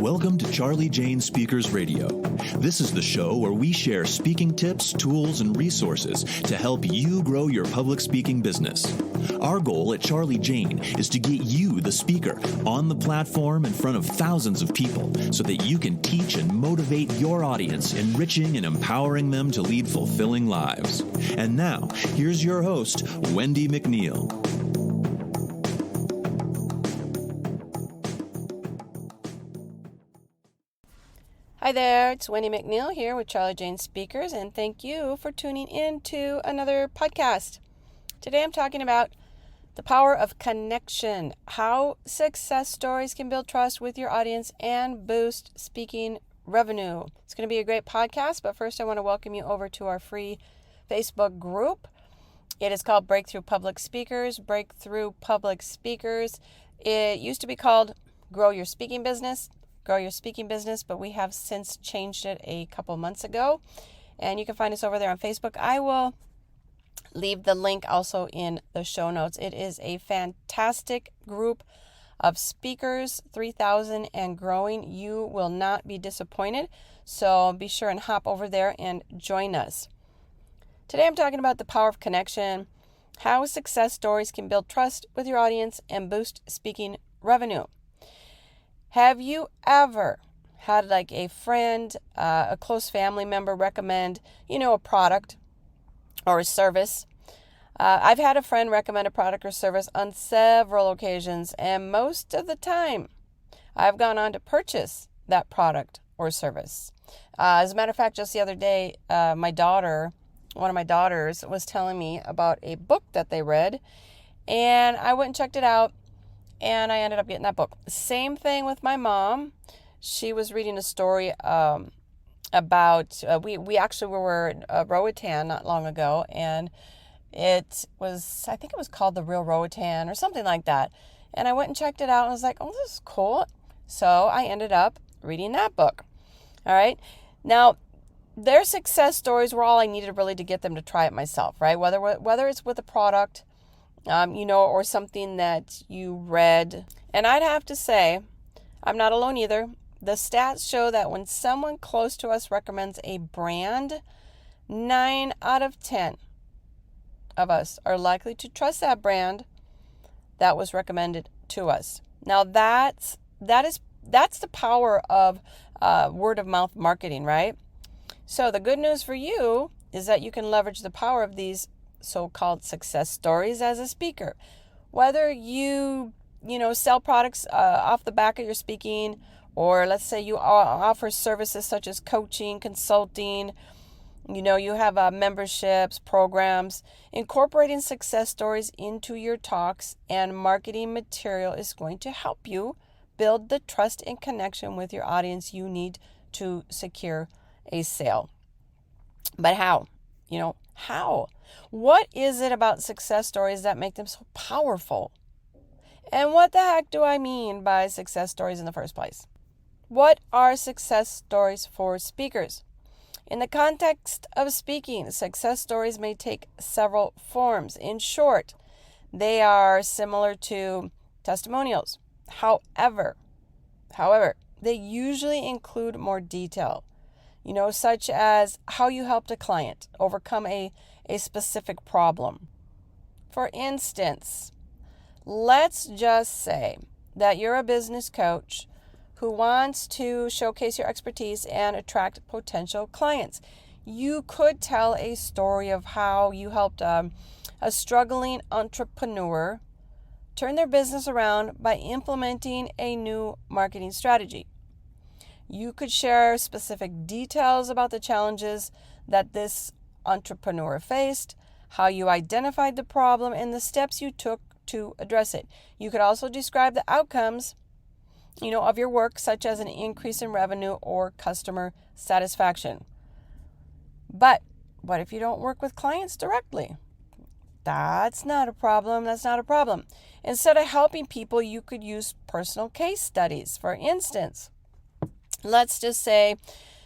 Welcome to Charlie Jane Speakers Radio. This is the show where we share speaking tips, tools, and resources to help you grow your public speaking business. Our goal at Charlie Jane is to get you, the speaker, on the platform in front of thousands of people so that you can teach and motivate your audience, enriching and empowering them to lead fulfilling lives. And now, here's your host, Wendy McNeil. Hi there, it's Wendy McNeil here with Charlie Jane Speakers, and thank you for tuning in to another podcast. Today I'm talking about the power of connection, how success stories can build trust with your audience and boost speaking revenue. It's going to be a great podcast, but first I want to welcome you over to our free Facebook group. It is called Breakthrough Public Speakers. Breakthrough Public Speakers. It used to be called Grow Your Speaking Business, but we have since changed it a couple months ago, and you can find us over there on Facebook. I will leave the link also in the show notes. It is a fantastic group of speakers, 3,000 and growing. You will not be disappointed, so be sure and hop over there and join us. Today I'm talking about the power of connection, how success stories can build trust with your audience and boost speaking revenue. Have you ever had like a friend, a close family member recommend, a product or a service? I've had a friend recommend a product or service on several occasions, and most of the time I've gone on to purchase that product or service. As a matter of fact, just the other day, one of my daughters was telling me about a book that they read, and I went and checked it out. And I ended up getting that book. Same thing with my mom. She was reading a story about, we actually were in Roatan not long ago, and I think it was called The Real Roatan or something like that. And I went and checked it out and I was like, oh, this is cool. So I ended up reading that book. All right. Now, their success stories were all I needed really to get them to try it myself, right? Whether it's with a product, or something that you read. And I'd have to say, I'm not alone either. The stats show that when someone close to us recommends a brand, 9 out of 10 of us are likely to trust that brand that was recommended to us. Now that's the power of word of mouth marketing, right? So the good news for you is that you can leverage the power of these so-called success stories as a speaker. Whether you sell products off the back of your speaking, or let's say you offer services such as coaching, consulting, you have memberships, programs, incorporating success stories into your talks and marketing material is going to help you build the trust and connection with your audience you need to secure a sale. But how? How? What is it about success stories that make them so powerful? And what the heck do I mean by success stories in the first place? What are success stories for speakers? In the context of speaking, success stories may take several forms. In short, they are similar to testimonials. However, they usually include more detail, such as how you helped a client overcome a specific problem. For instance, let's just say that you're a business coach who wants to showcase your expertise and attract potential clients. You could tell a story of how you helped a struggling entrepreneur turn their business around by implementing a new marketing strategy. You could share specific details about the challenges that this entrepreneur faced, how you identified the problem, and the steps you took to address it. You could also describe the outcomes, of your work, such as an increase in revenue or customer satisfaction. But what if you don't work with clients directly? That's not a problem. Instead of helping people, you could use personal case studies. For instance, let's just say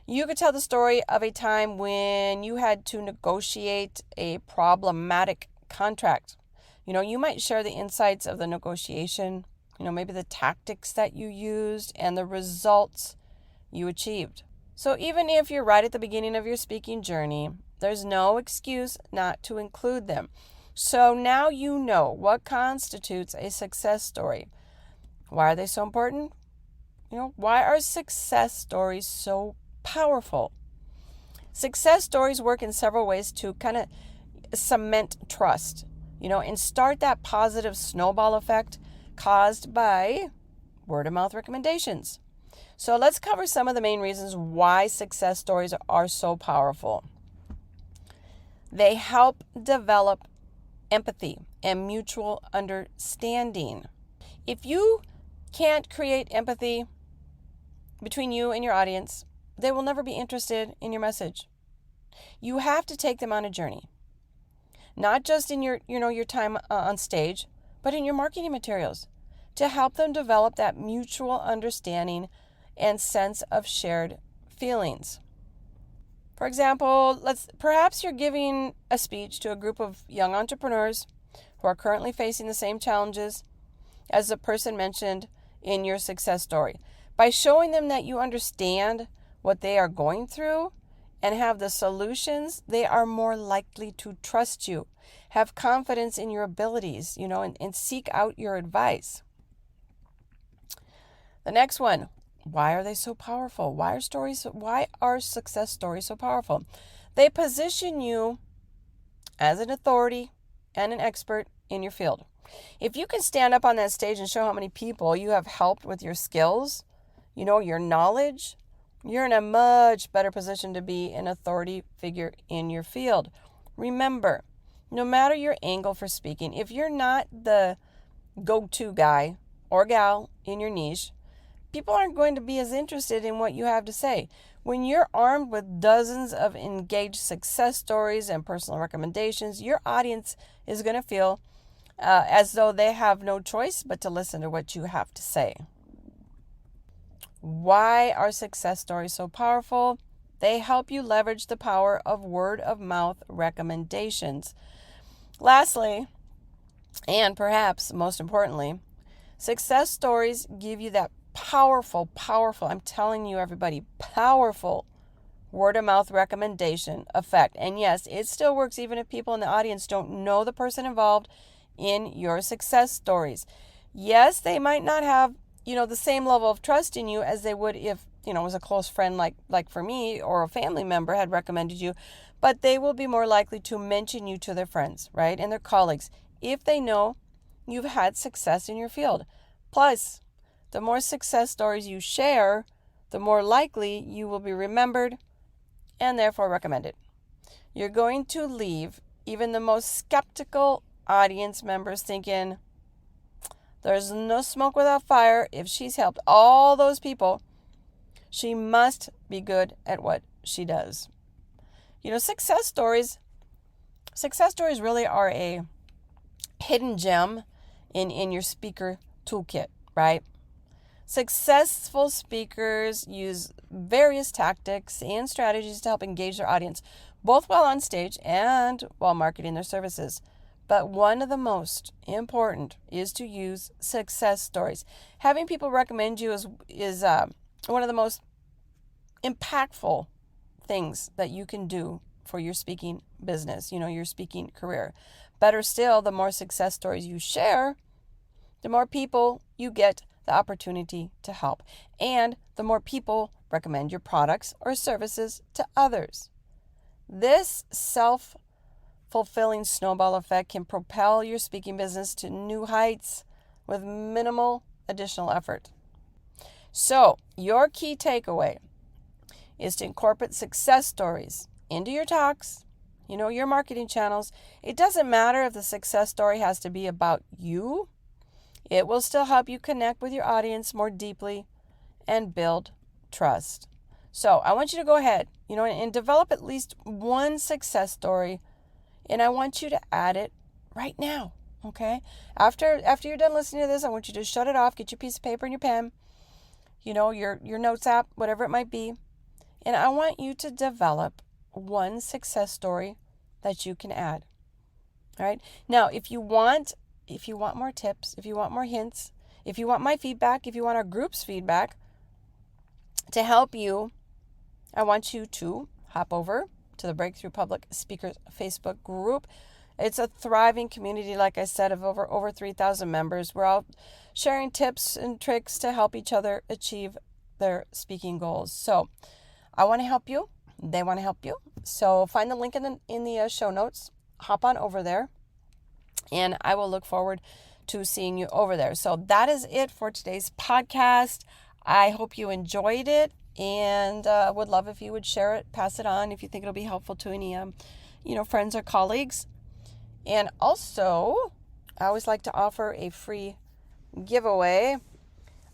you could tell the story of a time when you had to negotiate a problematic contract. You might share the insights of the negotiation, maybe the tactics that you used and the results you achieved. So even if you're right at the beginning of your speaking journey, there's no excuse not to include them. So now you know what constitutes a success story. Why are they so important? Why are success stories so powerful? Success stories work in several ways to kind of cement trust, and start that positive snowball effect caused by word of mouth recommendations. So let's cover some of the main reasons why success stories are so powerful. They help develop empathy and mutual understanding. If you can't create empathy between you and your audience, they will never be interested in your message. You have to take them on a journey, not just in your time on stage, but in your marketing materials, to help them develop that mutual understanding and sense of shared feelings. For example, perhaps you're giving a speech to a group of young entrepreneurs who are currently facing the same challenges as the person mentioned in your success story. By showing them that you understand what they are going through and have the solutions, they are more likely to trust you, have confidence in your abilities, and seek out your advice. The next one, why are they so powerful? Why are success stories so powerful? They position you as an authority and an expert in your field. If you can stand up on that stage and show how many people you have helped with your skills, your knowledge, you're in a much better position to be an authority figure in your field. Remember, no matter your angle for speaking, if you're not the go-to guy or gal in your niche, people aren't going to be as interested in what you have to say. When you're armed with dozens of engaged success stories and personal recommendations, your audience is going to feel as though they have no choice but to listen to what you have to say. Why are success stories so powerful? They help you leverage the power of word of mouth recommendations. Lastly, and perhaps most importantly, success stories give you that powerful, I'm telling you everybody, powerful word of mouth recommendation effect. And yes, it still works even if people in the audience don't know the person involved in your success stories. Yes, they might not have, the same level of trust in you as they would if, it was a close friend like for me or a family member had recommended you, but they will be more likely to mention you to their friends, right? And their colleagues if they know you've had success in your field. Plus, the more success stories you share, the more likely you will be remembered and therefore recommended. You're going to leave even the most skeptical audience members thinking, there's no smoke without fire. If she's helped all those people, she must be good at what she does. Success stories really are a hidden gem in your speaker toolkit, right? Successful speakers use various tactics and strategies to help engage their audience, both while on stage and while marketing their services. But one of the most important is to use success stories. Having people recommend you is one of the most impactful things that you can do for your speaking business, your speaking career. Better still, the more success stories you share, the more people you get the opportunity to help, and the more people recommend your products or services to others. This self-fulfilling snowball effect can propel your speaking business to new heights with minimal additional effort. So, your key takeaway is to incorporate success stories into your talks, your marketing channels. It doesn't matter if the success story has to be about you. It will still help you connect with your audience more deeply and build trust. So I want you to go ahead, and develop at least one success story, and I want you to add it right now, okay? After you're done listening to this, I want you to shut it off, get your piece of paper and your pen, your notes app, whatever it might be, and I want you to develop one success story that you can add. All right? Now, if you want more tips, if you want more hints, if you want my feedback, if you want our group's feedback to help you, I want you to hop over to the Breakthrough Public Speakers Facebook group. It's a thriving community, like I said, of over 3,000 members. We're all sharing tips and tricks to help each other achieve their speaking goals. So I want to help you. They want to help you. So find the link in the show notes. Hop on over there, and I will look forward to seeing you over there. So that is it for today's podcast. I hope you enjoyed it, and would love if you would share it, pass it on if you think it'll be helpful to any friends or colleagues. And also, I always like to offer a free giveaway.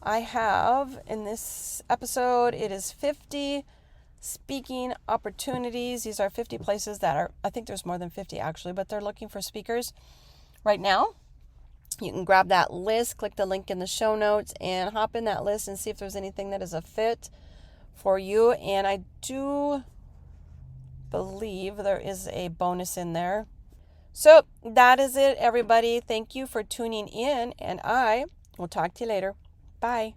I have in this episode, it is 50 speaking opportunities. These are 50 places that are, I think there's more than 50 actually, but they're looking for speakers right now. You can grab that list, click the link in the show notes, and hop in that list and see if there's anything that is a fit for you. And I do believe there is a bonus in there. So that is it, everybody. Thank you for tuning in, and I will talk to you later. Bye.